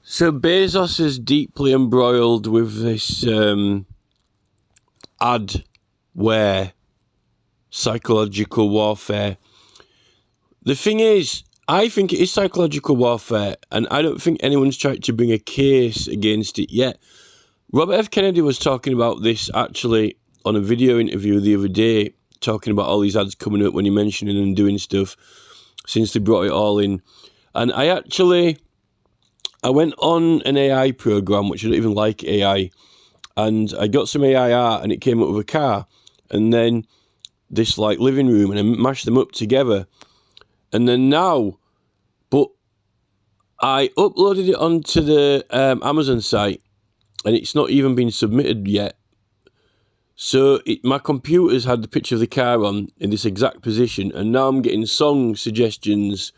So Bezos is deeply embroiled with this adware, psychological warfare. The thing is, I think it is psychological warfare, and I don't think anyone's tried to bring a case against it yet. Robert F. Kennedy was talking about this actually on a video interview the other day, talking about all these ads coming up when he mentioning and doing stuff since they brought it all in. And I went on an AI program, which I don't even like AI, and I got some AI art, and it came up with a car, and then this like living room, and I mashed them up together, and then now, but I uploaded it onto the Amazon site, and it's not even been submitted yet. So my computer's had the picture of the car on in this exact position, and now I'm getting song suggestions.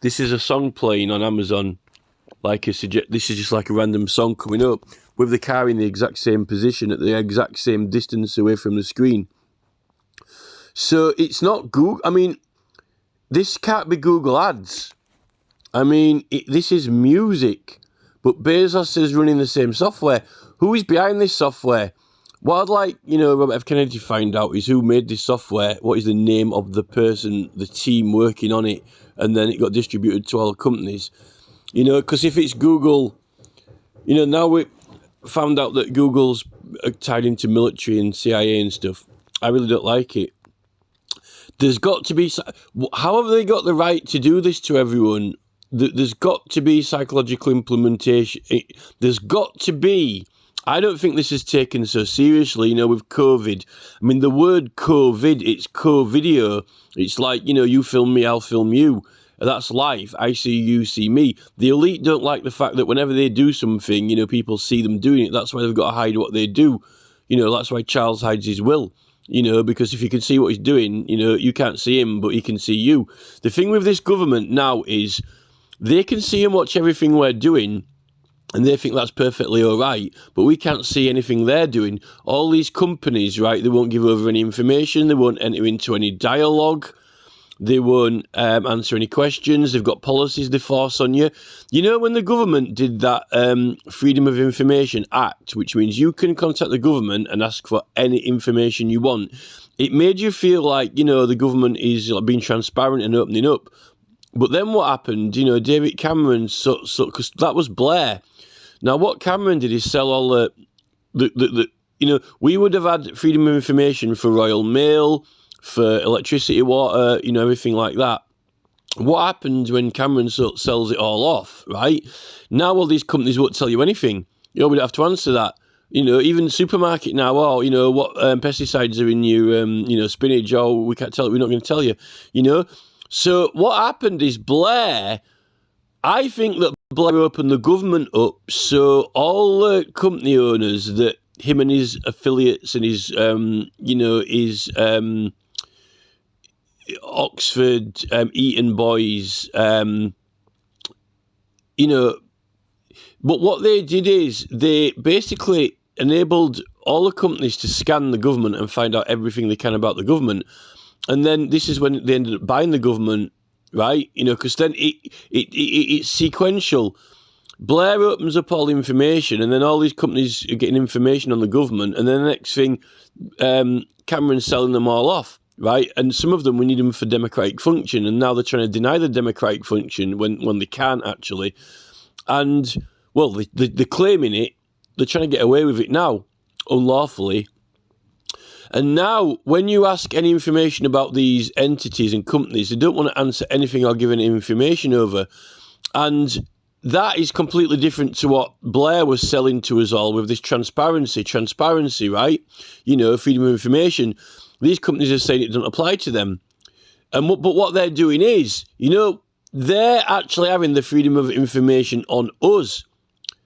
This is a song playing on Amazon. This is just like a random song coming up with the car in the exact same position at the exact same distance away from the screen. So it's not Google. I mean, this can't be Google Ads. I mean, this is music. But Bezos is running the same software. Who is behind this software? What I'd like, Robert F. Kennedy to find out is who made this software, what is the name of the person, the team working on it, and then it got distributed to all the companies. Because if it's Google, now we found out that Google's tied into military and CIA and stuff. I really don't like it. There's got to be, how have they got the right to do this to everyone? There's got to be psychological implementation. There's got to be. I don't think this is taken so seriously, with COVID. I mean, the word COVID, it's co-video. It's like, you film me, I'll film you. That's life. I see you, see me. The elite don't like the fact that whenever they do something, people see them doing it. That's why they've got to hide what they do. That's why Charles hides his will. Because if you can see what he's doing, you can't see him, but he can see you. The thing with this government now is they can see and watch everything we're doing, and they think that's perfectly all right, but we can't see anything they're doing. All these companies, right, they won't give over any information, they won't enter into any dialogue, they won't answer any questions, they've got policies they force on you. When the government did that Freedom of Information Act, which means you can contact the government and ask for any information you want, it made you feel like, the government is being transparent and opening up. But then what happened, David Cameron, because that was Blair. Now, what Cameron did is sell all we would have had freedom of information for Royal Mail, for electricity, water, everything like that. What happens when Cameron sells it all off, right? Now all these companies won't tell you anything. We don't have to answer that. Even supermarket now, what pesticides are in your, spinach, we can't tell, we're not going to tell you, So what happened is I think that Blair opened the government up so all the company owners that him and his affiliates and his, his Oxford, Eton boys, but what they did is they basically enabled all the companies to scan the government and find out everything they can about the government. And then this is when they ended up buying the government, right? Because then it's sequential. Blair opens up all the information, and then all these companies are getting information on the government, and then the next thing, Cameron's selling them all off, right? And some of them, we need them for democratic function, and now they're trying to deny the democratic function when they can't actually. And, well, they're claiming it. They're trying to get away with it now, unlawfully. And now, when you ask any information about these entities and companies, they don't want to answer anything or give any information over. And that is completely different to what Blair was selling to us all with this transparency, right? Freedom of information. These companies are saying it doesn't apply to them. But what they're doing is, they're actually having the freedom of information on us.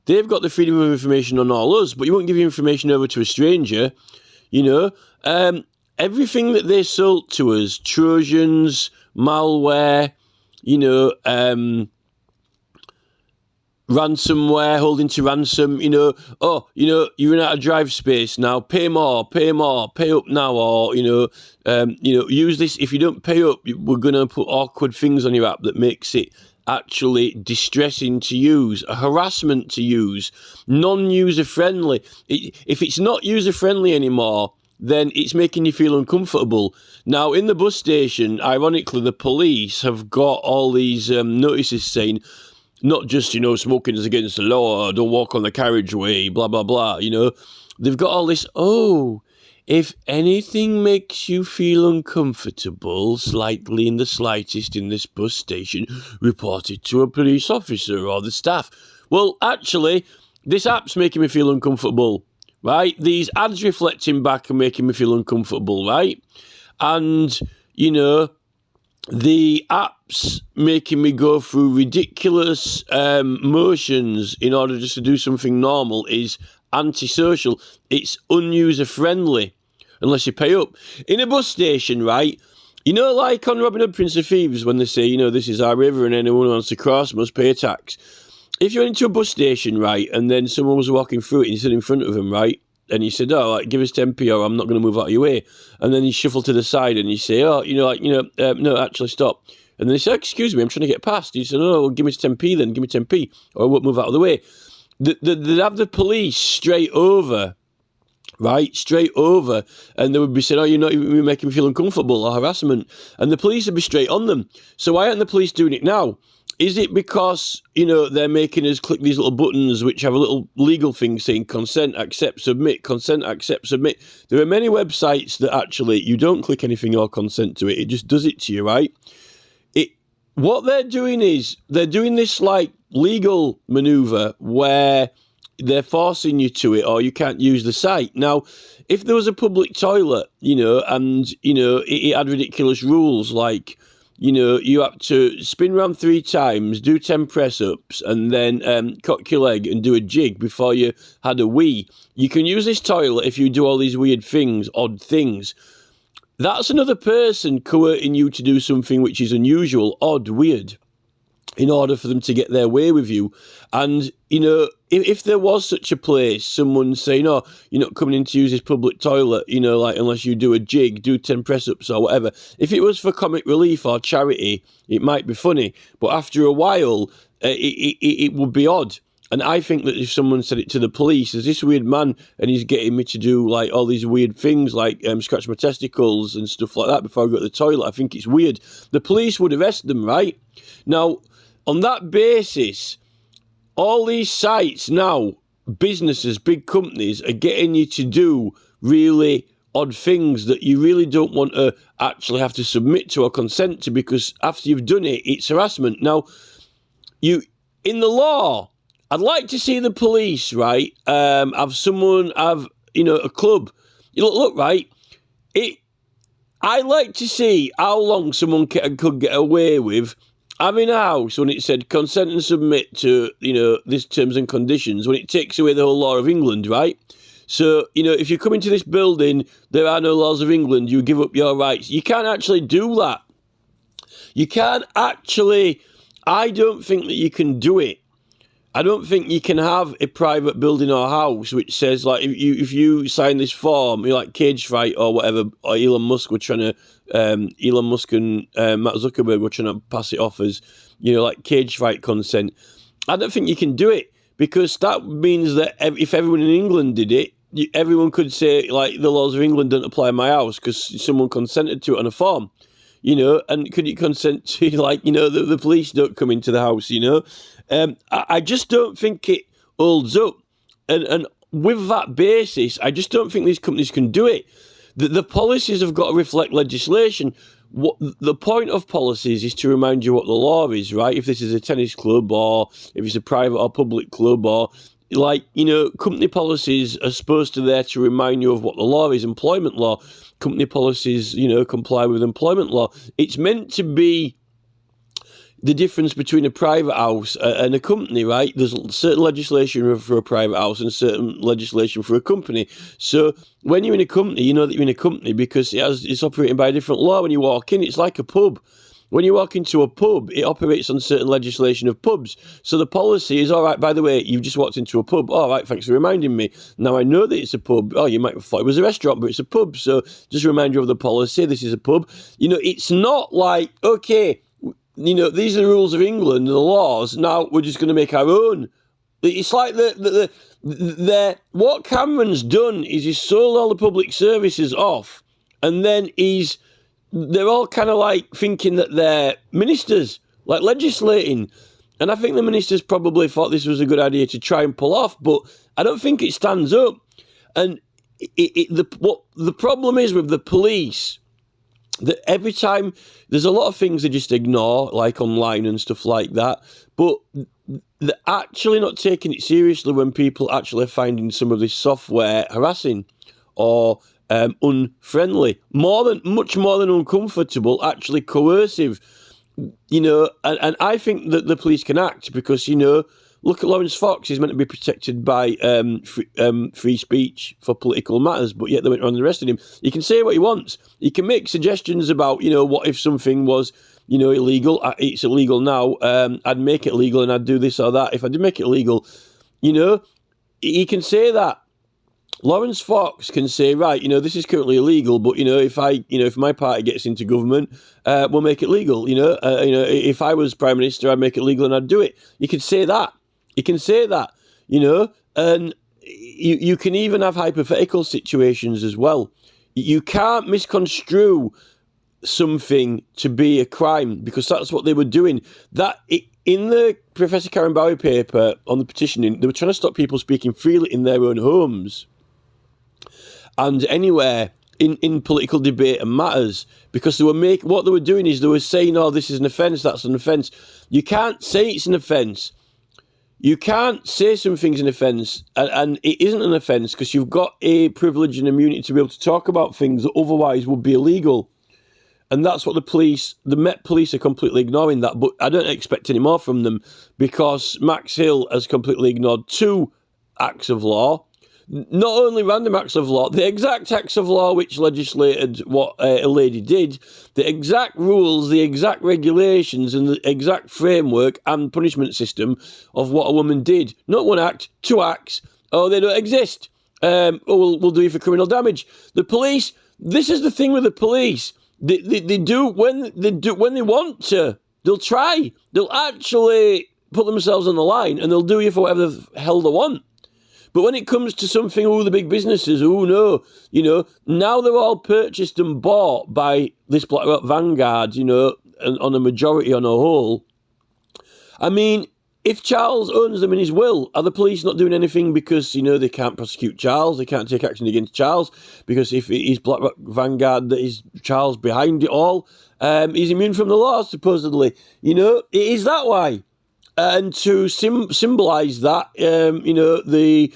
They've got the freedom of information on all us, but you won't give your information over to a stranger. Everything that they sold to us, Trojans, malware, ransomware, holding to ransom, you're running out of drive space now, pay more, pay up now, or, use this. If you don't pay up, we're going to put awkward things on your app that makes it actually distressing to use, a harassment to use, non-user friendly. If it's not user friendly anymore, then it's making you feel uncomfortable. Now, in the bus station, ironically, the police have got all these notices saying, not just, smoking is against the law, don't walk on the carriageway, blah, blah, blah, They've got all this, if anything makes you feel uncomfortable, slightly in the slightest in this bus station, report it to a police officer or the staff. Well, actually, this app's making me feel uncomfortable, right? These ads reflecting back are making me feel uncomfortable, right? And, the app's making me go through ridiculous motions in order just to do something normal is antisocial. It's unuser-friendly, unless you pay up. In a bus station, right, like on Robin Hood, Prince of Thieves, when they say, this is our river and anyone who wants to cross must pay a tax. If you went into a bus station, right, and then someone was walking through it and you stood in front of them, right, and you said, give us 10p or I'm not going to move out of your way. And then you shuffle to the side and you say, no, actually stop. And then they say, excuse me, I'm trying to get past. You said, well, give me 10p then, give me 10p or I won't move out of the way. They'd have the police straight over, and they would be saying, you're making me feel uncomfortable or harassment. And the police would be straight on them. So why aren't the police doing it now? Is it because, they're making us click these little buttons which have a little legal thing saying consent, accept, submit, consent, accept, submit? There are many websites that actually you don't click anything or consent to it. It just does it to you, right? What they're doing is they're doing this like legal maneuver where they're forcing you to it or you can't use the site. Now, if there was a public toilet, and, it had ridiculous rules like, you have to spin around 3 times, do 10 press-ups, and then cock your leg and do a jig before you had a wee. You can use this toilet if you do all these weird things, odd things. That's another person coercing you to do something which is unusual, odd, weird, in order for them to get their way with you. And, if there was such a place, someone saying, you're not coming in to use this public toilet, unless you do a jig, do 10 press-ups or whatever. If it was for comic relief or charity, it might be funny. But after a while, it would be odd. And I think that if someone said it to the police, there's this weird man and he's getting me to do like all these weird things like scratch my testicles and stuff like that before I go to the toilet, I think it's weird. The police would arrest them, right? Now, on that basis, all these sites now, businesses, big companies, are getting you to do really odd things that you really don't want to actually have to submit to or consent to, because after you've done it, it's harassment. Now, in the law, I'd like to see the police, right, have a club. Look, right, I like to see how long someone could get away with having a house when it said consent and submit to, these terms and conditions, when it takes away the whole law of England, right? So, if you come into this building, there are no laws of England, you give up your rights. You can't actually do that. You can't actually, I don't think that you can do it. I don't think you can have a private building or house which says, like, if you sign this form, you're like cage fight or whatever, or Elon Musk and Mark Zuckerberg were trying to pass it off as, like cage fight consent. I don't think you can do it, because that means that if everyone in England did it, everyone could say, like, the laws of England don't apply in my house because someone consented to it on a form. And could you consent to, like, the police don't come into the house, I just don't think it holds up. And with that basis, I just don't think these companies can do it. The policies have got to reflect legislation. What the point of policies is to remind you what the law is, right? If this is a tennis club or if it's a private or public club, or company policies are supposed to there to remind you of what the law is. Employment law, company policies, comply with employment law. It's meant to be the difference between a private house and a company, right? There's certain legislation for a private house and certain legislation for a company. So when you're in a company, you know that you're in a company because it's operating by a different law. When you walk in, it's like a pub. When you walk into a pub, it operates on certain legislation of pubs. So the policy is, all right, by the way, you've just walked into a pub. All right, thanks for reminding me. Now I know that it's a pub. Oh, you might have thought it was a restaurant, but it's a pub. So just remind you of the policy. This is a pub. It's not like, okay, these are the rules of England, the laws. Now we're just going to make our own. It's like what Cameron's done is he's sold all the public services off, and then they're all kind of like thinking that they're ministers, like legislating. And I think the ministers probably thought this was a good idea to try and pull off, but I don't think it stands up. And what the problem is with the police, that every time there's a lot of things they just ignore, like online and stuff like that, but they're actually not taking it seriously when people actually are finding some of this software harassing or unfriendly, much more than uncomfortable, actually coercive. And I think that the police can act because, look at Lawrence Fox. He's meant to be protected by free speech for political matters, but yet they went around and arrested him. He can say what he wants. He can make suggestions about, what if something was, illegal. It's illegal now. I'd make it legal and I'd do this or that. If I did make it illegal, he can say that. Lawrence Fox can say, right, this is currently illegal, but if my party gets into government, we'll make it legal. If I was prime minister, I'd make it legal and I'd do it. You can say that. You can say that. And you can even have hypothetical situations as well. You can't misconstrue something to be a crime because that's what they were doing. In the Professor Karen Bowie paper on the petitioning, they were trying to stop people speaking freely in their own homes and anywhere in political debate and matters, because what they were doing is they were saying, oh, this is an offence, that's an offence. You can't say it's an offence. You can't say something's an offence and it isn't an offence because you've got a privilege and immunity to be able to talk about things that otherwise would be illegal. And that's what the Met Police are completely ignoring that, but I don't expect any more from them because Max Hill has completely ignored 2 acts of law. Not only random acts of law, the exact acts of law which legislated what a lady did, the exact rules, the exact regulations and the exact framework and punishment system of what a woman did. Not 1 act, 2 acts. Oh, they don't exist. We'll do it for criminal damage. The police, this is the thing with the police. They do when they want to. They'll try. They'll actually put themselves on the line and they'll do you for whatever the hell they want. But when it comes to something, the big businesses, no, now they're all purchased and bought by this BlackRock Vanguard, on a majority on a whole. I mean, if Charles owns them in his will, are the police not doing anything because, they can't prosecute Charles, they can't take action against Charles, because if it is BlackRock Vanguard that is Charles behind it all, he's immune from the law, supposedly. It is that way. And to symbolise that, the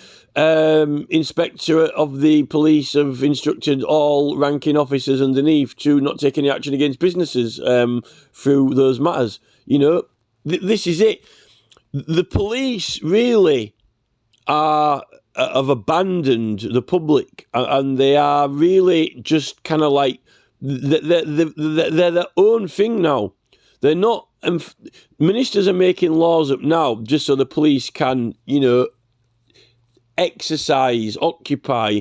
inspectorate of the police have instructed all ranking officers underneath to not take any action against businesses through those matters. This is it. The police really have abandoned the public, and they are really just kind of like they're their own thing now. They're not. Ministers are making laws up now just so the police can, exercise, occupy,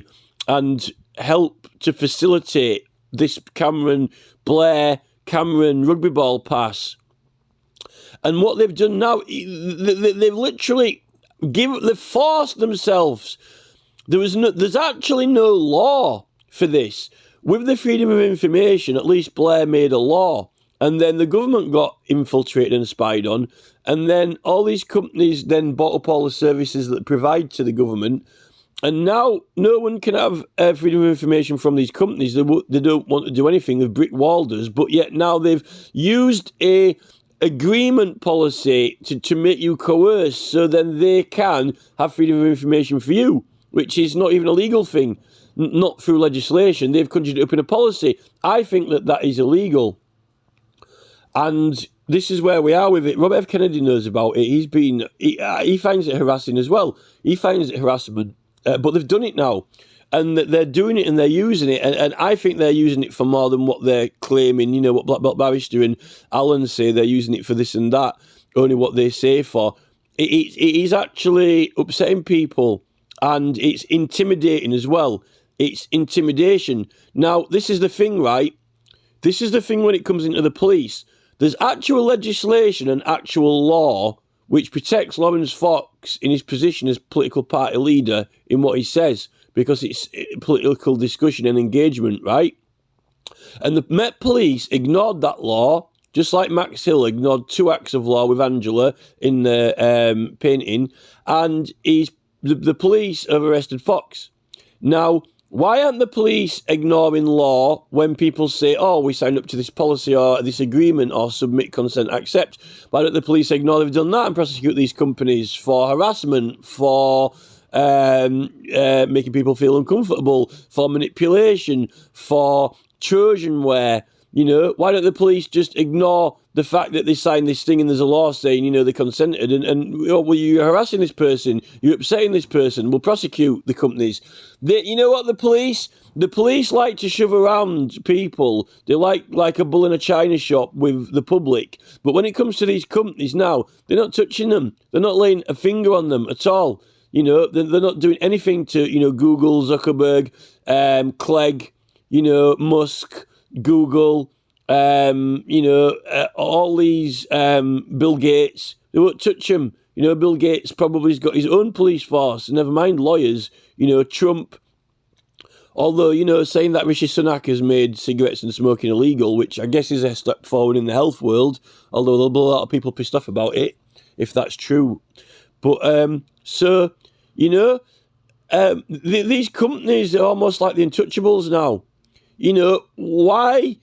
and help to facilitate this Blair Cameron rugby ball pass. And what they've done now, they've literally they've forced themselves. There's actually no law for this. With the freedom of information, at least Blair made a law. And then the government got infiltrated and spied on. And then all these companies then bought up all the services that they provide to the government. And now no one can have freedom of information from these companies. They don't want to do anything. They've brick-walled us. But yet now they've used a agreement policy to make you coerce so then they can have freedom of information for you, which is not even a legal thing, not through legislation. They've conjured it up in a policy. I think that is illegal. And this is where we are with it. Robert F. Kennedy knows about it. He finds it harassing as well. He finds it harassment. But they've done it now. And they're doing it and they're using it. And I think they're using it for more than what they're claiming. What Black Belt Barrister and Alan say, they're using it for this and that. Only what they say for. It is actually upsetting people. And it's intimidating as well. It's intimidation. Now, this is the thing, right? This is the thing when it comes into the police. There's actual legislation and actual law which protects Lawrence Fox in his position as political party leader in what he says, because it's political discussion and engagement, right? And the Met Police ignored that law, just like Max Hill ignored 2 acts of law with Angela in the painting, and the police have arrested Fox. Now, why aren't the police ignoring law when people say, oh, we signed up to this policy or this agreement or submit consent, accept? Why don't the police ignore they've done that and prosecute these companies for harassment, for making people feel uncomfortable, for manipulation, for Trojanware? You know, why don't the police just ignore the fact that they signed this thing and there's a law saying, you know, they consented and oh, well, you're harassing this person, you're upsetting this person, we'll prosecute the companies. You know what, the police like to shove around people. They like a bull in a china shop with the public. But when it comes to these companies now, they're not touching them. They're not laying a finger on them at all. You know, they're not doing anything to, you know, Google, Zuckerberg, Clegg, you know, Musk, Google, you know, all these, Bill Gates. They won't touch him. You know, Bill Gates probably has got his own police force, never mind lawyers. You know, Trump, although, you know, saying that Rishi Sunak has made cigarettes and smoking illegal, which I guess is a step forward in the health world, although there'll be a lot of people pissed off about it, if that's true. But, so, you know, these companies are almost like the untouchables now. You know, why,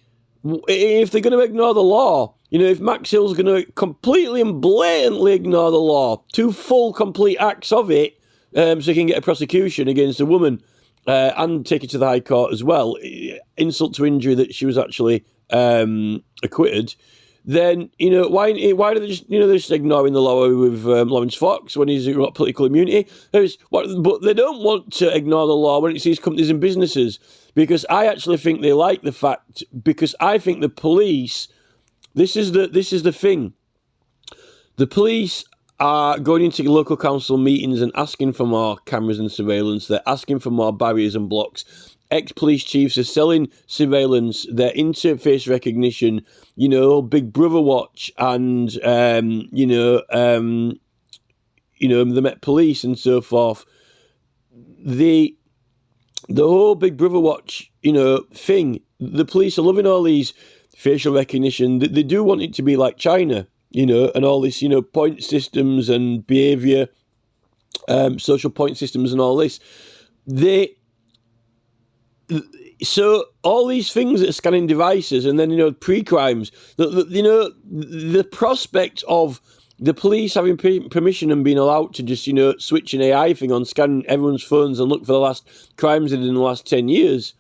if they're going to ignore the law, you know, if Max Hill's going to completely and blatantly ignore the law, 2 full complete acts of it, so he can get a prosecution against a woman and take it to the High Court as well, insult to injury that she was actually acquitted, then, you know, why do they just, you know, they're just ignoring the law with Lawrence Fox when he's got political immunity? But they don't want to ignore the law when it's these companies and businesses, because I actually think they like the fact, because I think the police, this is the thing, the police are going into local council meetings and asking for more cameras and surveillance. They're asking for more barriers and blocks. Ex-police chiefs are selling surveillance, their interface recognition, you know, Big Brother watch, and you know, the Met Police and so forth. The whole Big Brother watch, you know, thing. The police are loving all these facial recognition. They do want it to be like China, you know, and all this, you know, point systems and behaviour, social point systems and all this. So all these things that are scanning devices, and then, you know, pre-crimes, you know, the prospect of the police having permission and being allowed to just, you know, switch an AI thing on, scan everyone's phones and look for the last crimes they did in the last 10 years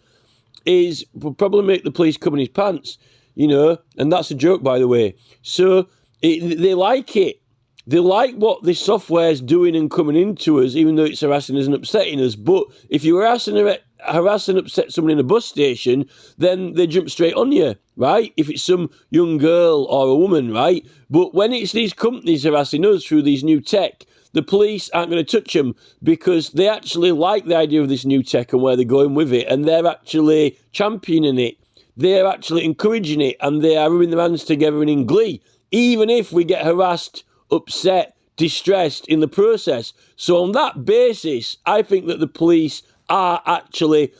will probably make the police come in his pants, you know, and that's a joke, by the way. So they like it. They like what this software is doing and coming into us, even though it's harassing us and upsetting us. But if you harass and upset someone in a bus station, then they jump straight on you, right? If it's some young girl or a woman, right? But when it's these companies harassing us through these new tech, the police aren't going to touch them, because they actually like the idea of this new tech and where they're going with it, and they're actually championing it. They're actually encouraging it, and they are rubbing their hands together in glee, even if we get harassed, upset, distressed in the process. So on that basis, I think that the police are actually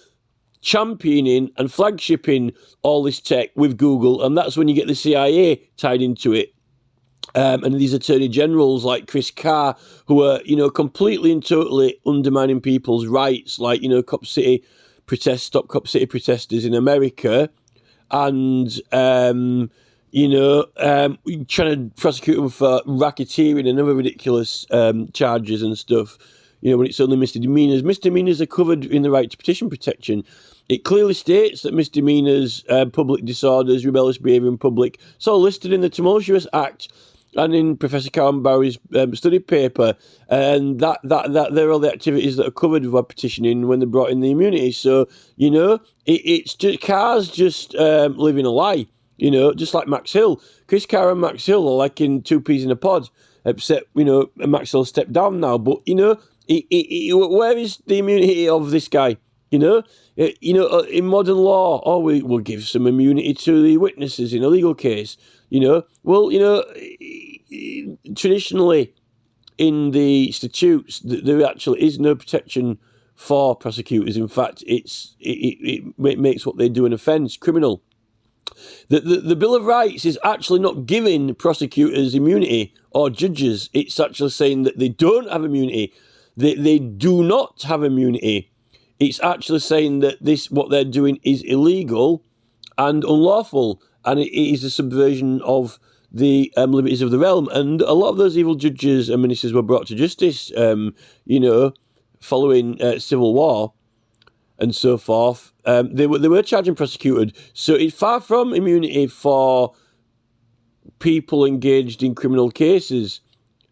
championing and flagshipping all this tech with Google, and that's when you get the CIA tied into it. And these attorney generals like Chris Carr, who are, you know, completely and totally undermining people's rights, like, you know, Stop Cop City protesters in America, and you know, trying to prosecute them for racketeering and other ridiculous charges and stuff. You know, when it's only misdemeanors. Misdemeanors are covered in the right to petition protection. It clearly states that misdemeanors, public disorders, rebellious behaviour in public, it's all listed in the Tumultuous Act and in Professor Karen Barry's study paper, and that they're all the activities that are covered by petitioning when they brought in the immunity. So, you know, it's just Carr's just living a lie. You know, just like Max Hill. Chris Carr and Max Hill are like in 2 peas in a pod, except, you know, Max Hill stepped down now. But, you know, where is the immunity of this guy? You know, in modern law, we'll give some immunity to the witnesses in a legal case. Well, traditionally in the statutes, there actually is no protection for prosecutors. In fact, it makes what they do an offence criminal. The Bill of Rights is actually not giving prosecutors immunity or judges. It's actually saying that they don't have immunity. They do not have immunity. It's actually saying that what they're doing is illegal and unlawful, and it is a subversion of the liberties of the realm. And a lot of those evil judges and ministers were brought to justice, following civil war and so forth. They were charged and prosecuted. So it's far from immunity for people engaged in criminal cases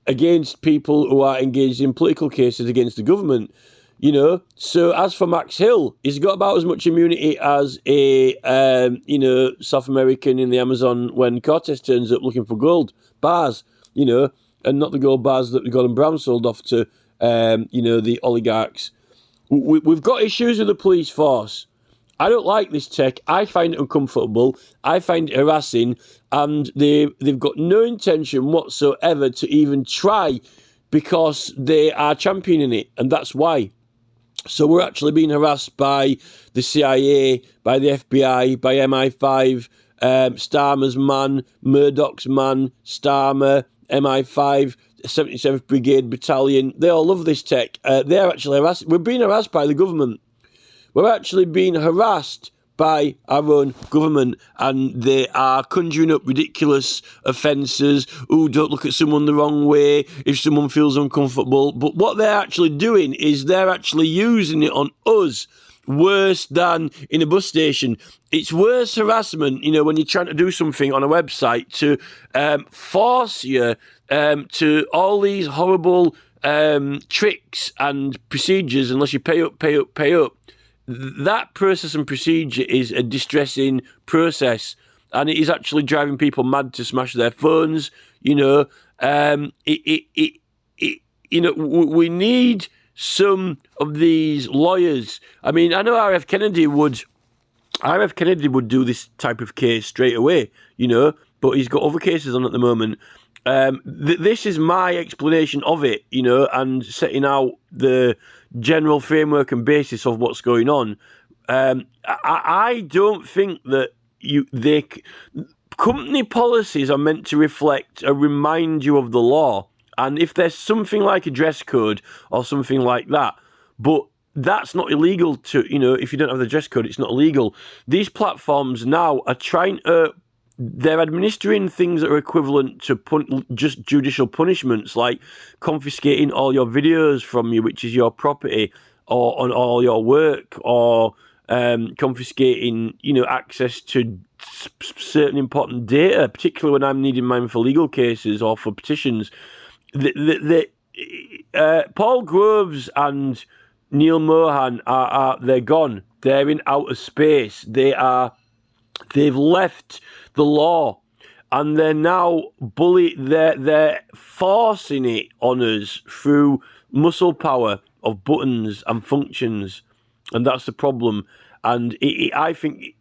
against people who are engaged in political cases against the government. So as for Max Hill, he's got about as much immunity as a South American in the Amazon when Cortez turns up looking for gold bars, and not the gold bars that Gordon Brown sold off to the oligarchs. We've got issues with the police force. I don't like this tech. I find it uncomfortable. I find it harassing, and they've got no intention whatsoever to even try, because they are championing it, and that's why. So we're actually being harassed by the CIA, by the FBI, by MI5, Starmer's man, Murdoch's man, Starmer, MI5, 77th Brigade Battalion. They all love this tech. They're actually harassed. We're being harassed by the government. We're actually being harassed by our own government, and they are conjuring up ridiculous offences. Oh, don't look at someone the wrong way if someone feels uncomfortable. But what they're actually doing is they're actually using it on us worse than in a bus station. It's worse harassment, when you're trying to do something on a website to force you to all these horrible tricks and procedures unless you pay up. That process and procedure is a distressing process, and it is actually driving people mad to smash their phones. We need some of these lawyers. I mean, I know RF Kennedy would do this type of case straight away, but he's got other cases on at the moment. This is my explanation of it, and setting out the general framework and basis of what's going on. I don't think that company policies are meant to reflect or remind you of the law. And if there's something like a dress code or something like that, but that's not illegal if you don't have the dress code, it's not illegal. These platforms now are they're administering things that are equivalent to just judicial punishments, like confiscating all your videos from you, which is your property, or on all your work, or confiscating, access to certain important data, particularly when I'm needing mine for legal cases or for petitions. Paul Groves and Neil Mohan they're gone. They're in outer space. They've left the law, and they're now they're forcing it on us through muscle power of buttons and functions, and that's the problem. And I think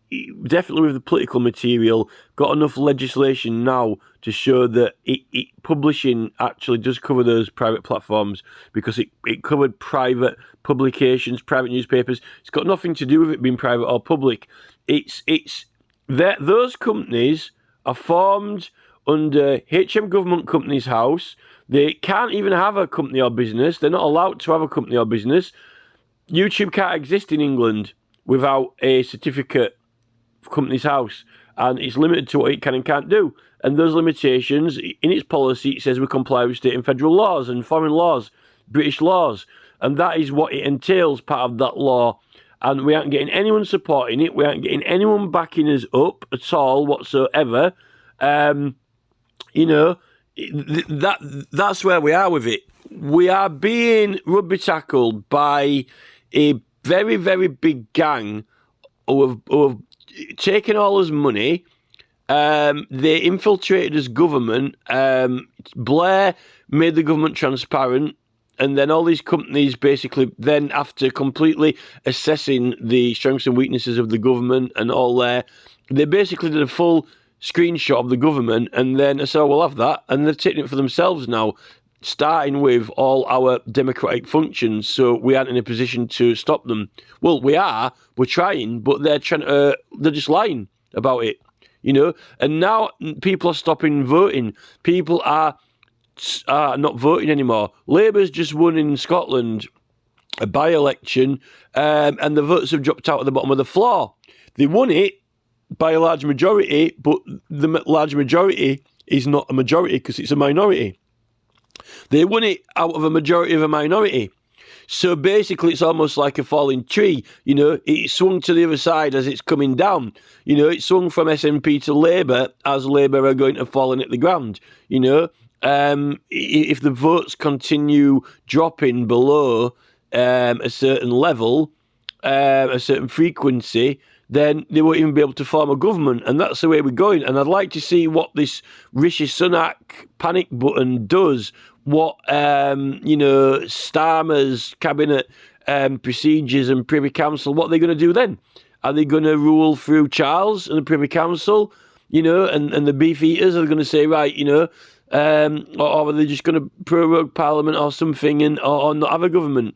definitely with the political material, got enough legislation now to show that publishing actually does cover those private platforms, because it covered private publications, private newspapers. It's got nothing to do with it being private or public. Those companies are formed under HM Government Companies House. They can't even have a company or business. They're not allowed to have a company or business. YouTube can't exist in England without a certificate of Companies House, and it's limited to what it can and can't do. And those limitations, in its policy, it says we comply with state and federal laws and foreign laws, British laws, and that is what it entails, part of that law. And we aren't getting anyone supporting it. We aren't getting anyone backing us up at all whatsoever. That's where we are with it. We are being rugby tackled by a very, very big gang who have taken all his money. They infiltrated his government. Blair made the government transparent. And then all these companies basically then, after completely assessing the strengths and weaknesses of the government and all they basically did a full screenshot of the government, and then so we'll have that, and they're taking it for themselves now, starting with all our democratic functions, so we aren't in a position to stop them. Well, we're trying, but they're just lying about it, and now people are stopping voting. People are not voting anymore. Labour's just won in Scotland a by-election, and the votes have dropped out at the bottom of the floor. They won it by a large majority, but the large majority is not a majority because it's a minority. They won it out of a majority of a minority. So basically, it's almost like a falling tree. It swung to the other side as it's coming down. It swung from SNP to Labour as Labour are going to fall and hit the ground. If the votes continue dropping below a certain level, a certain frequency, then they won't even be able to form a government. And that's the way we're going. And I'd like to see what this Rishi Sunak panic button does, what, Starmer's cabinet procedures and Privy Council, what they're going to do then. Are they going to rule through Charles and the Privy Council, and the beef eaters are going to say, right, or are they just going to prorogue Parliament or something or not have a government,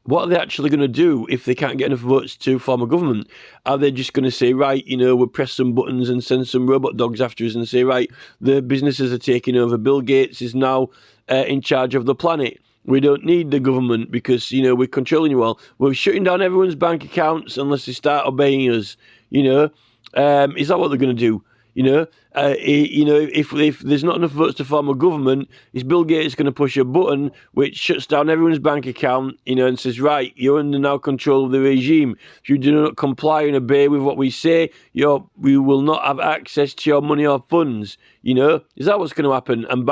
What are they actually going to do if they can't get enough votes to form a government? Are they just going to say, right, we'll press some buttons and send some robot dogs after us and say, right, the businesses are taking over. Bill Gates is now in charge of the planet. We don't need the government because, we're controlling you all. We're shutting down everyone's bank accounts unless they start obeying us, Is that what they're going to do? If there's not enough votes to form a government, is Bill Gates going to push a button which shuts down everyone's bank account, and says, right, you're under now control of the regime. If you do not comply and obey with what we say, we will not have access to your money or funds. Is that what's going to happen? And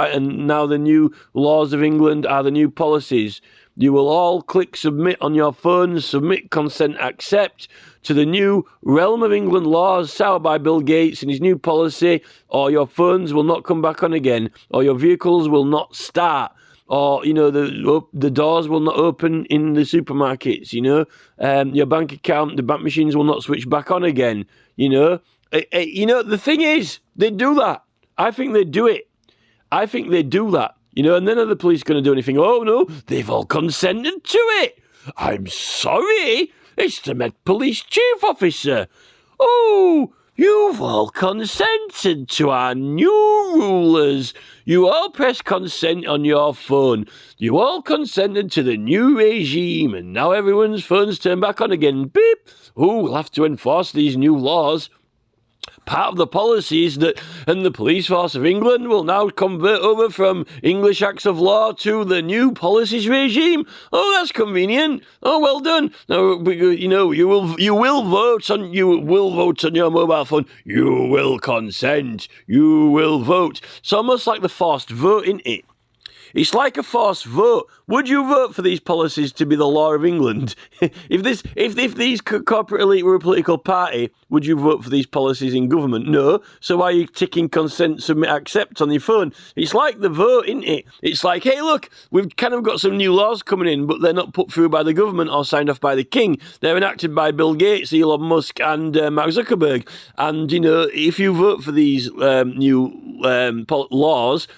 now the new laws of England are the new policies. You will all click submit on your phones, submit, consent, accept to the new Realm of England laws set out by Bill Gates and his new policy, or your phones will not come back on again, or your vehicles will not start, or, the doors will not open in the supermarkets, your bank account, the bank machines will not switch back on again, The thing is, they do that. I think they do it. I think they do that. And then are the police going to do anything? Oh, no, they've all consented to it. I'm sorry, it's the Met Police Chief Officer. Oh, you've all consented to our new rulers. You all press consent on your phone. You all consented to the new regime, and now everyone's phones turn back on again. Beep. Oh, we'll have to enforce these new laws. Part of the policies and the police force of England will now convert over from English acts of law to the new policies regime. Oh, that's convenient. Oh, well done. Now, you will vote on your mobile phone. You will consent. You will vote. It's almost like the forced vote, isn't it? It's like a forced vote. Would you vote for these policies to be the law of England? If these corporate elite were a political party, would you vote for these policies in government? No. So why are you ticking consent, submit, accept on your phone? It's like the vote, isn't it? It's like, hey, look, we've kind of got some new laws coming in, but they're not put through by the government or signed off by the king. They're enacted by Bill Gates, Elon Musk, and Mark Zuckerberg. And, if you vote for these new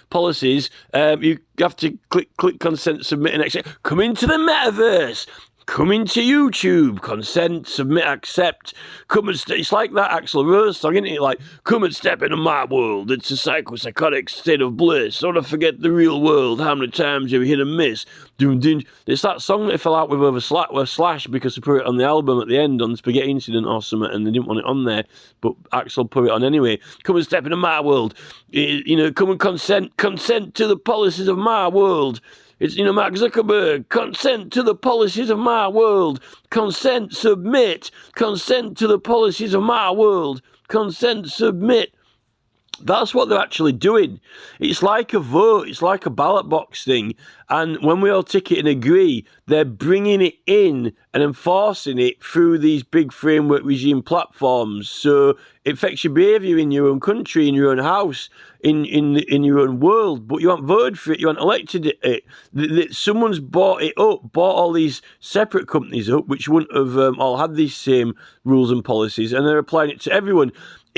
policies, you have to click consent, submit, and accept. Come into the metaverse. Come into YouTube. Consent, submit, accept. Come and it's like that Axl Rose song, isn't it? Like, come and step into my world. It's a psychotic state of bliss. Don't forget the real world. How many times have you hit and miss? It's that song that fell out with Slash because they put it on the album at the end on Spaghetti Incident or something, and they didn't want it on there, but Axl put it on anyway. Come and step into my world. Come and consent to the policies of my world. It's, Mark Zuckerberg, consent to the policies of my world. Consent, submit. Consent to the policies of my world. Consent, submit. That's what they're actually doing. It's like a vote. It's like a ballot box thing. And when we all tick it and agree, they're bringing it in and enforcing it through these big framework regime platforms. So it affects your behaviour in your own country, in your own house, in your own world. But you haven't voted for it. You haven't elected it. Someone's bought it up, bought all these separate companies up, which wouldn't have all had these same rules and policies, and they're applying it to everyone.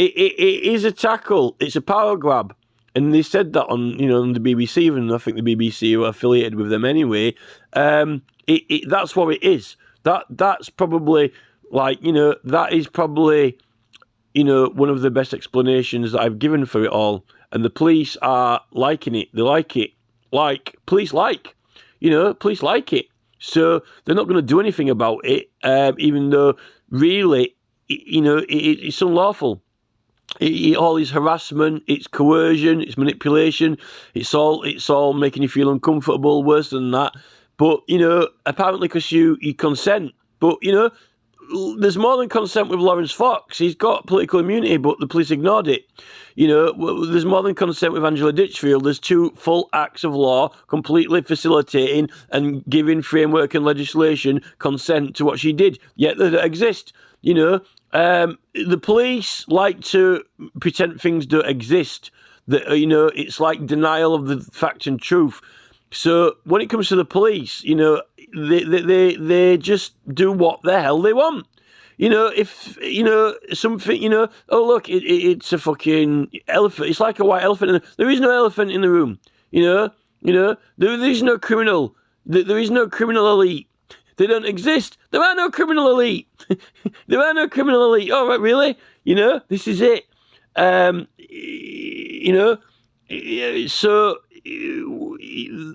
it is a tackle. It's a power grab. And they said that on the BBC, even I think the BBC were affiliated with them anyway. That's what it is. That's probably that is probably one of the best explanations that I've given for it all. And the police are liking it. They like it. Police like it. So they're not going to do anything about it, even though really, it's unlawful. All is harassment, it's coercion, it's manipulation, it's all making you feel uncomfortable, worse than that. But, apparently because you consent. But, there's more than consent with Lawrence Fox. He's got political immunity, but the police ignored it. There's more than consent with Angela Ditchfield. There's 2 full acts of law completely facilitating and giving framework and legislation consent to what she did. Yet they don't exist. The police like to pretend things don't exist. That it's like denial of the fact and truth. So when it comes to the police, they just do what the hell they want. If something, oh look, it's a fucking elephant. It's like a white elephant. There is no elephant in the room. There is no criminal. There is no criminal elite. They don't exist. There are no criminal elite. There are no criminal elite. Oh, right, really? This is it. So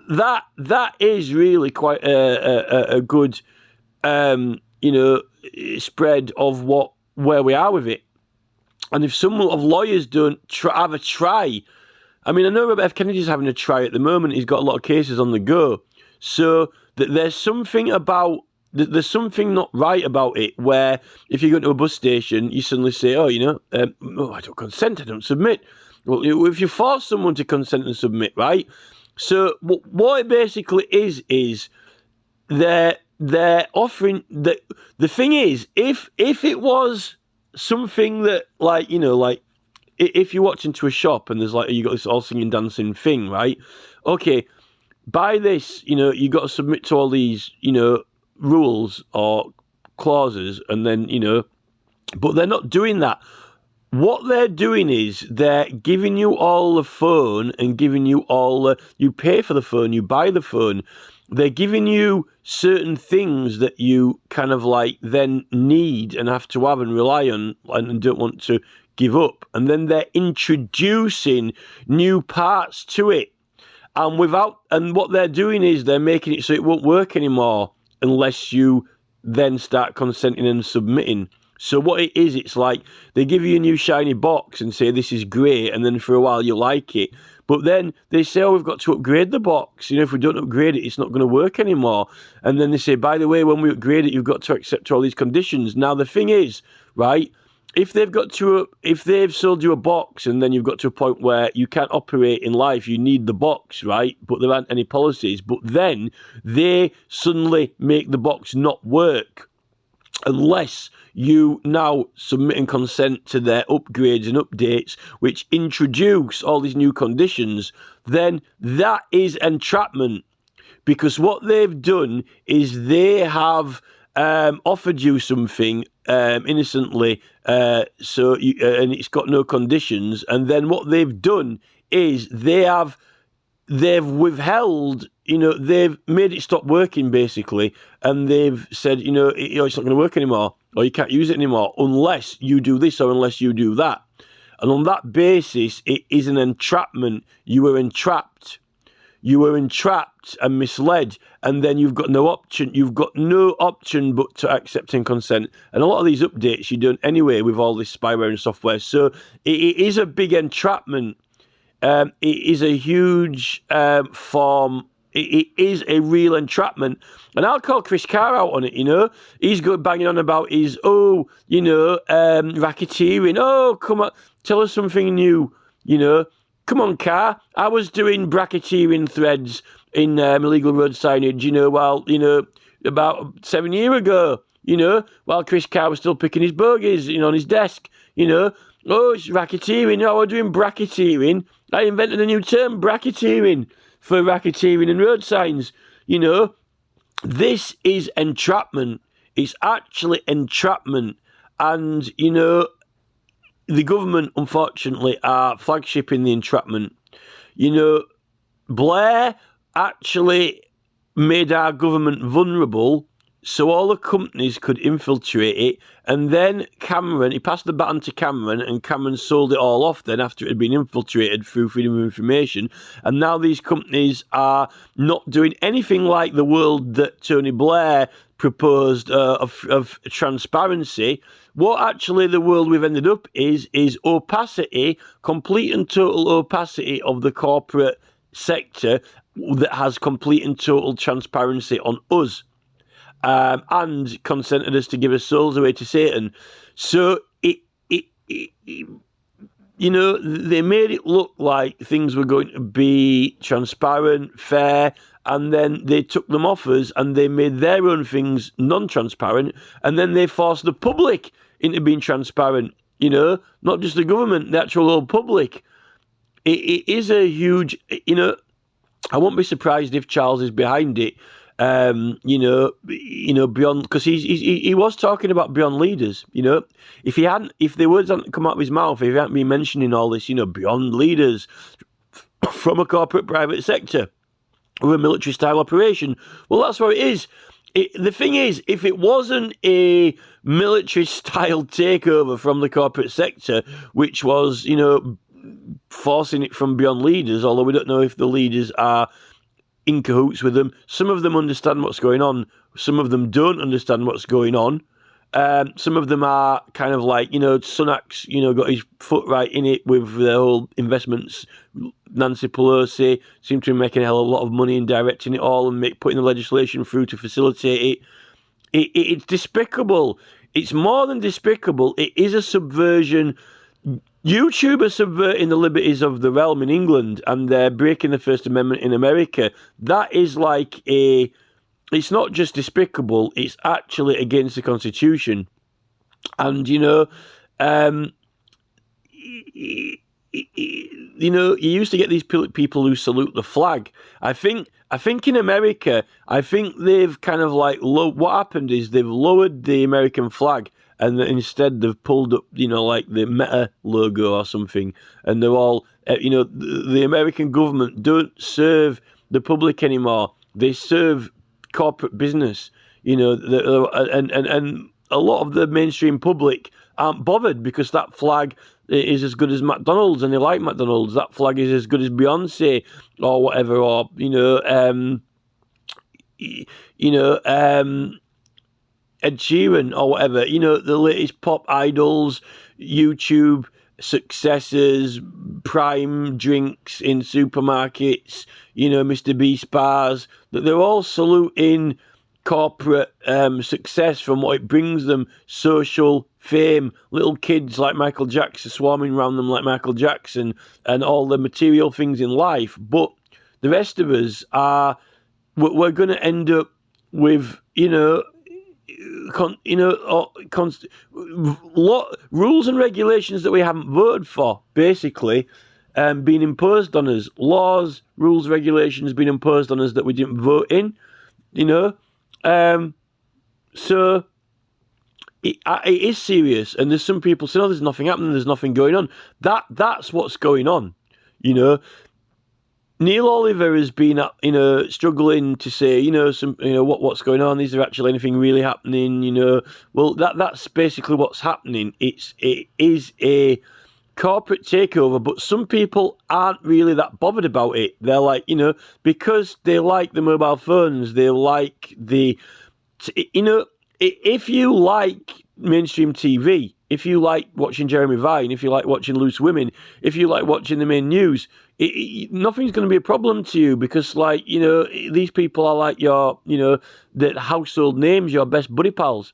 that is really quite a good, spread of where we are with it. And if some of lawyers don't have a try, I mean, I know Robert F. Kennedy's having a try at the moment. He's got a lot of cases on the go. So there's something not right about it, where if you go to a bus station, you suddenly say, I don't consent, I don't submit. Well, if you force someone to consent and submit, right? So what it basically is they're offering, the thing is, if it was something that, if you watch into a shop and there's you got this all singing, dancing thing, right? Okay, buy this, you got to submit to all these, rules or clauses, and then, but they're not doing that. What they're doing is they're giving you all the phone and giving you you pay for the phone, you buy the phone. They're giving you certain things that you kind of then need and have to have and rely on and don't want to give up. And then they're introducing new parts to it. And what they're doing is they're making it so it won't work anymore unless you then start consenting and submitting. So what it is, it's like they give you a new shiny box and say this is great, and then for a while you like it. But then they say, we've got to upgrade the box. If we don't upgrade it, it's not going to work anymore. And then they say, by the way, when we upgrade it, you've got to accept all these conditions. Now, the thing is, right, if they've sold you a box and then you've got to a point where you can't operate in life, you need the box, right? But there aren't any policies. But then they suddenly make the box not work unless you now submit and consent to their upgrades and updates, which introduce all these new conditions. Then that is entrapment, because what they've done is they have offered you something innocently, and it's got no conditions. And then what they've done is they've withheld, they've made it stop working basically, and they've said, it's not going to work anymore, or you can't use it anymore unless you do this or unless you do that. And on that basis, it is an entrapment. You were entrapped. You were entrapped and misled, and then you've got no option. You've got no option but to accept and consent. And a lot of these updates you don't anyway with all this spyware and software. So it is a big entrapment. It is a huge form. It is a real entrapment. And I'll call Chris Carr out on it, He's banging on about his, racketeering. Oh, come on, tell us something new, Come on, Carr. I was doing bracketeering threads in illegal road signage, about 7 years ago, while Chris Carr was still picking his bogies, on his desk, Oh, it's racketeering. Oh, we're doing bracketeering. I invented a new term, bracketeering, for racketeering and road signs. This is entrapment. It's actually entrapment. And, the government, unfortunately, are flagshipping the entrapment. You know, Blair actually made our government vulnerable so all the companies could infiltrate it, and then he passed the baton to Cameron, and Cameron sold it all off then after it had been infiltrated through freedom of information, and now these companies are not doing anything like the world that Tony Blair proposed of transparency. What actually the world we've ended up is opacity, complete and total opacity of the corporate sector that has complete and total transparency on us, and consented us to give our souls away to Satan. So you know, they made it look like things were going to be transparent, fair, and then they took them off us and they made their own things non-transparent, and then they forced the public into being transparent, you know, not just the government, the actual old public. It is a huge, you know, I won't be surprised if Charles is behind it. You know, beyond, because he was talking about beyond leaders. You know, if the words hadn't come out of his mouth, if he hadn't been mentioning all this, you know, beyond leaders from a corporate private sector or a military style operation, well, that's what it is. The thing is, if it wasn't a military style takeover from the corporate sector, which was, you know, forcing it from beyond leaders, although we don't know if the leaders are in cahoots with them. Some of them understand what's going on. Some of them don't understand what's going on. Some of them are kind of like, you know, Sunak's, you know, got his foot right in it with the whole investments. Nancy Pelosi seemed to be making a hell of a lot of money in directing it all and putting the legislation through to facilitate it. It's despicable. It's more than despicable. It is a subversion. YouTube are subverting the liberties of the realm in England, and they're breaking the First Amendment in America. That is like it's not just despicable, it's actually against the Constitution. And, you know, you know, you used to get these people who salute the flag. I think in America, I think they've kind of like, what happened is they've lowered the American flag, and instead they've pulled up, you know, like the Meta logo or something, and they're all, you know, the American government don't serve the public anymore. They serve corporate business, you know, and a lot of the mainstream public aren't bothered because that flag is as good as McDonald's, and they like McDonald's. That flag is as good as Beyonce or whatever, or Ed Sheeran or whatever, you know, the latest pop idols, YouTube successes, prime drinks in supermarkets, you know, Mr. Beast bars, that they're all saluting corporate success from what it brings them, social fame, little kids like Michael Jackson swarming around them like Michael Jackson, and all the material things in life. But the rest of us we're going to end up with, you know, rules and regulations that we haven't voted for, basically, being imposed on us. Laws, rules, regulations being imposed on us that we didn't vote in, you know. So it is serious, and there's some people saying, "Oh, there's nothing happening, there's nothing going on." That's what's going on, you know. Neil Oliver has been, you know, struggling to say, you know, what's going on. Is there actually anything really happening? You know, well, that's basically what's happening. It is a corporate takeover, but some people aren't really that bothered about it. They're like, you know, because they like the mobile phones, they like you know, if you like mainstream TV, if you like watching Jeremy Vine, if you like watching Loose Women, if you like watching the main news, nothing's going to be a problem to you, because, like, you know, these people are like your, you know, the household names, your best buddy pals.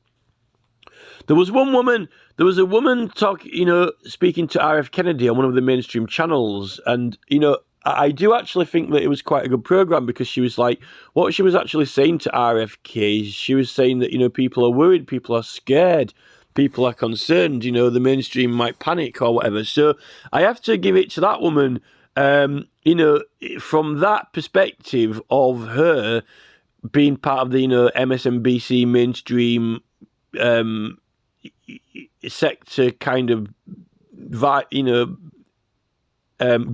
There was a woman you know, speaking to RF Kennedy on one of the mainstream channels, and, you know, I do actually think that it was quite a good program, because she was like, what she was actually saying to RFK is she was saying that, you know, people are worried, people are scared, people are concerned, you know, the mainstream might panic or whatever. So I have to give it to that woman, you know, from that perspective of her being part of the, you know, MSNBC mainstream sector kind of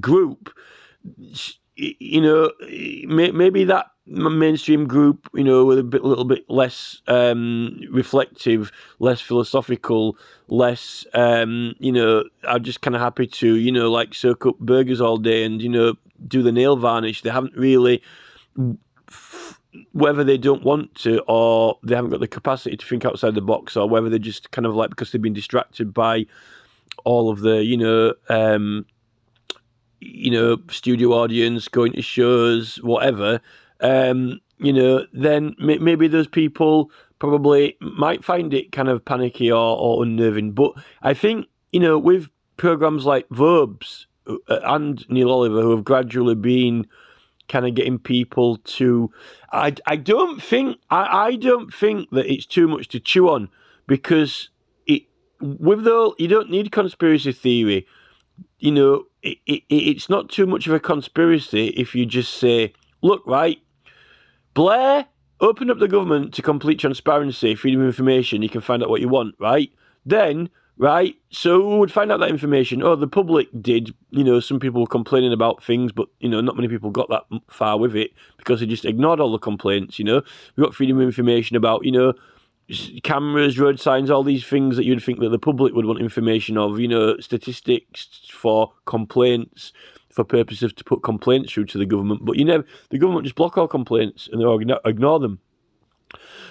group, maybe that mainstream group, with a little bit less reflective, less philosophical, less, are just kind of happy to, like soak up burgers all day and, do the nail varnish. They haven't really, whether they don't want to or they haven't got the capacity to think outside the box, or whether they're just kind of like, because they've been distracted by all of the, studio audience, going to shows, whatever, then maybe those people probably might find it kind of panicky or unnerving. But I think, with programs like Vobes and Neil Oliver, who have gradually been kind of getting people to, I don't think that it's too much to chew on, because you don't need conspiracy theory. It's not too much of a conspiracy if you just say, look, right, Blair opened up the government to complete transparency, freedom of information, you can find out what you want, right? Then, right, so who would find out that information? Oh, the public did. Some people were complaining about things, but, not many people got that far with it because they just ignored all the complaints, We got freedom of information about, cameras, road signs, all these things that you'd think that the public would want information of, statistics for complaints, for purposes to put complaints through to the government. But the government just block all complaints and they ignore them.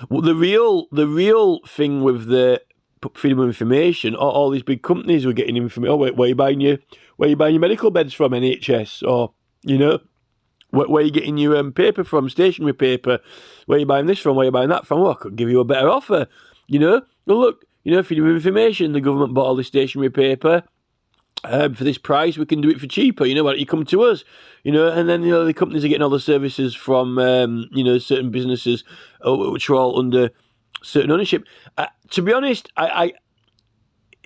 Well, the real thing with the freedom of information, all these big companies were getting information. Oh, wait, where are you buying your medical beds from, NHS? Or, where are you getting your paper from, stationery paper? Where are you buying this from? Where are you buying that from? Oh, I could give you a better offer. Well, look, freedom of information, the government bought all the stationery paper for this price. We can do it for cheaper. Why don't you come to us? And then, the companies are getting all the services from, certain businesses, which are all under certain ownership. To be honest,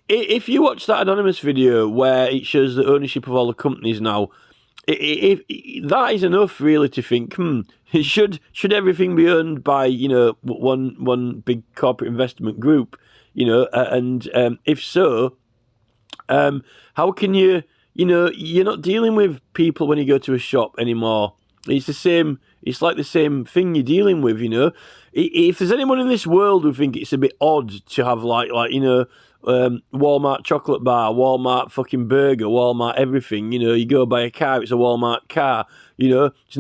if you watch that Anonymous video where it shows the ownership of all the companies now, that is enough really to think, should everything be owned by one big corporate investment group, and if so, how can you're not dealing with people when you go to a shop anymore. It's like the same thing you're dealing with. If there's anyone in this world who think it's a bit odd to have Walmart chocolate bar, Walmart fucking burger, Walmart everything. You go buy a car, it's a Walmart car. It's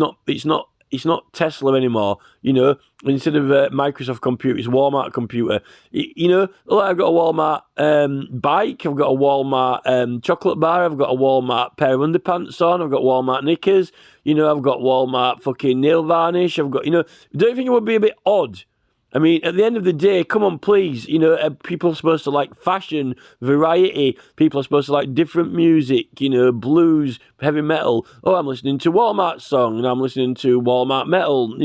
not Tesla anymore. Instead of Microsoft computer, it's Walmart computer. I've got a Walmart bike, I've got a Walmart chocolate bar, I've got a Walmart pair of underpants on, I've got Walmart knickers. I've got Walmart fucking nail varnish. I've got, don't you think it would be a bit odd? I mean, at the end of the day, come on, please. People are supposed to like fashion, variety. People are supposed to like different music, blues, heavy metal. Oh, I'm listening to Walmart song and I'm listening to Walmart metal.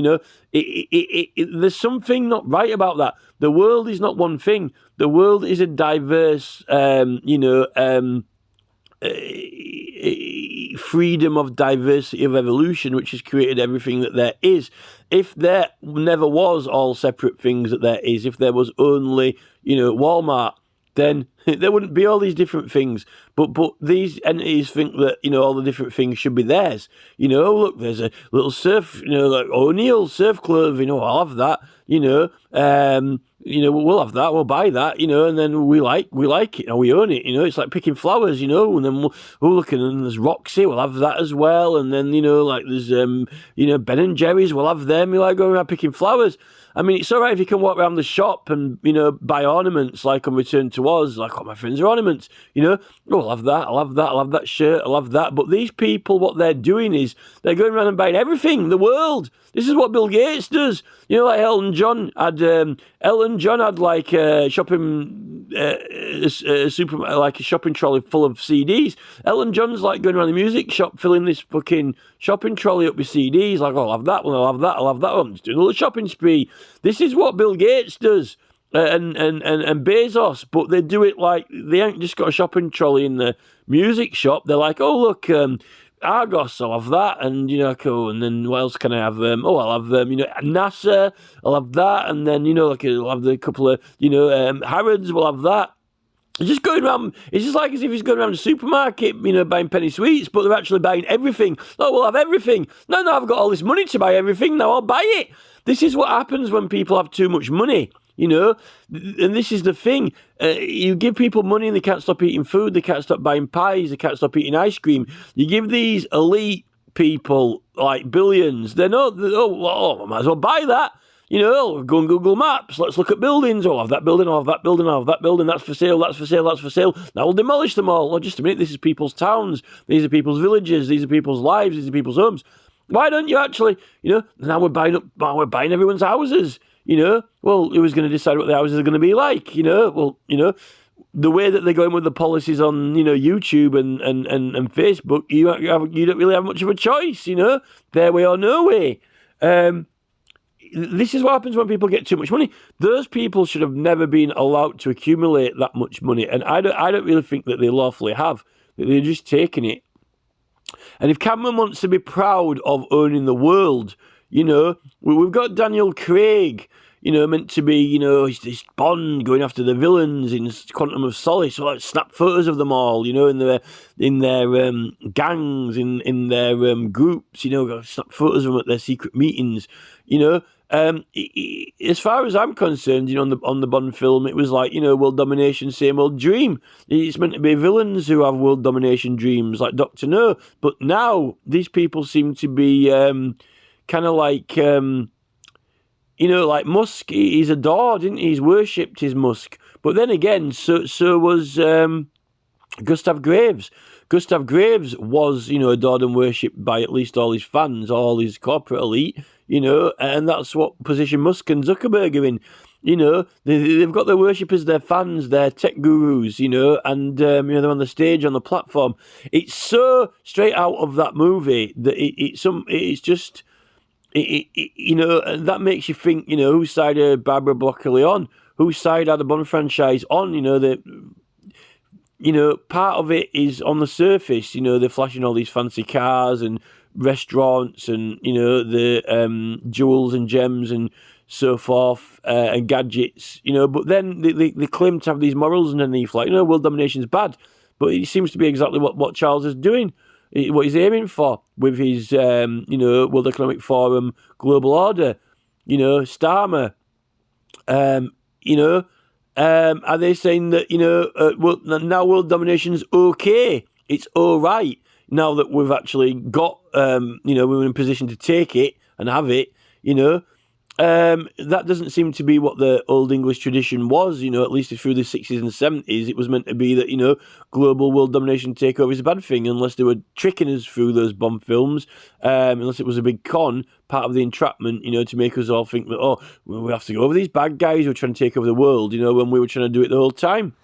There's something not right about that. The world is not one thing. The world is a diverse, freedom of diversity of evolution, which has created everything that there is. If there never was all separate things that there is, if there was only, Walmart, then there wouldn't be all these different things. But these entities think that, all the different things should be theirs. Oh, look, there's a little surf, like O'Neill surf clothing. I'll have that. We'll have that, we'll buy that, and then we like it, and we own it, it's like picking flowers, and then we'll look, and there's Roxy, we'll have that as well, and then, there's, Ben and Jerry's, we'll have them, going around picking flowers. I mean, it's all right if you can walk around the shop and, buy ornaments, like on Return to Oz, like, oh, my friends are ornaments, oh, I'll have that, I'll have that shirt, I'll have that. But these people, what they're doing is they're going around and buying everything, the world. This is what Bill Gates does. Like Elton John had like a shopping, like a shopping trolley full of CDs. Elton John's like going around the music shop filling this fucking shopping trolley up with CDs. Like, oh, I'll have that one, I'll have that, I'll have that one. Just doing a little shopping spree. This is what Bill Gates does. And Bezos, but they do it like they ain't just got a shopping trolley in the music shop. They're like, oh, look, Argos, I'll have that, and cool. And then what else can I have? I'll have NASA, I'll have that, and then I'll have the couple of Harrods, we'll have that. He's just going around, it's just like as if he's going around the supermarket, buying penny sweets, but they're actually buying everything. Oh, we'll have everything. No, I've got all this money to buy everything, now I'll buy it. This is what happens when people have too much money, and this is the thing. You give people money and they can't stop eating food, they can't stop buying pies, they can't stop eating ice cream. You give these elite people, like billions, I might as well buy that. Go on Google Maps, let's look at buildings. I'll have that building, I'll have that building, I'll have that building, that's for sale, that's for sale, that's for sale. Now we'll demolish them all. Oh, just a minute, this is people's towns, these are people's villages, these are people's lives, these are people's homes. Why don't you actually, now we're buying everyone's houses, Well, who's going to decide what the houses are going to be like, the way that they're going with the policies on, YouTube and Facebook, you don't really have much of a choice, their way or no way. This is what happens when people get too much money. Those people should have never been allowed to accumulate that much money, and I don't really think that they lawfully have. They're just taking it. And if Cameron wants to be proud of owning the world, we've got Daniel Craig, meant to be, this Bond going after the villains in Quantum of Solace. So let's snap photos of them all, in their gangs, in their groups, snap photos of them at their secret meetings, As far as I'm concerned, on the Bond film, it was like, world domination, same old dream. It's meant to be villains who have world domination dreams, like Dr. No. But now these people seem to be kind of like, like Musk. He's adored, isn't he? He's worshipped, his Musk. But then again, so was Gustav Graves. Gustav Graves was, adored and worshipped by at least all his fans, all his corporate elite, and that's what position Musk and Zuckerberg are in. They've got their worshippers, their fans, their tech gurus, and they're on the stage, on the platform. It's so straight out of that movie that it's just, that makes you think, whose side are Barbara Broccoli on? Whose side are the Bond franchise on? Part of it is on the surface, they're flashing all these fancy cars and restaurants and, the jewels and gems and so forth, and gadgets, but then they claim to have these morals underneath, like, world domination is bad, but it seems to be exactly what Charles is doing, what he's aiming for with his, World Economic Forum global order, Starmer, are they saying that, now world domination's okay? It's all right now that we've actually got, we're in a position to take it and have it, that doesn't seem to be what the old English tradition was, at least through the 60s and 70s. It was meant to be that, global world domination takeover is a bad thing, unless they were tricking us through those Bond films, unless it was a big con, part of the entrapment, to make us all think that, we have to go over these bad guys who are trying to take over the world, when we were trying to do it the whole time,